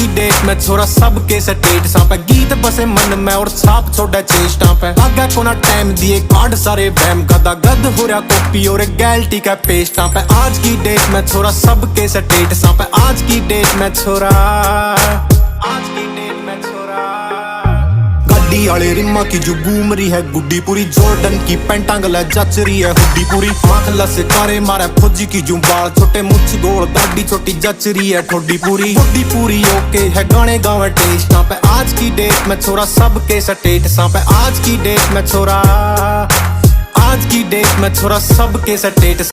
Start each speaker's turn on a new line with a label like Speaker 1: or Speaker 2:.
Speaker 1: की डेट में छोरा सबके स्टेटस पे गीत बसे मन में और छाप छोड़ा चेष्टा पे आगे कोना टाइम दिए कार्ड सारे बैम गदा गद हो रहा कॉपी और गैल्टी का पेस्टा पे आज की डेट में छोरा सबके स्टेटस पे आज की डेट में छोरा गड्डी वाले रिमा की जो घूम रही है गुड्डी पूरी जॉर्डन की पैंटा गला जच रही है हुड्डी पूरी आंख लसे कारे मारे फौजी की जो बाल छोटे मुछ गोल दाढ़ी छोटी जच रही है ठोडी पूरी ओके है गाने गावे टेस्टा पे आज की डेट में छोरा सबके स्टेटसा पे आज की डेट में छोरा सबके स्टेटस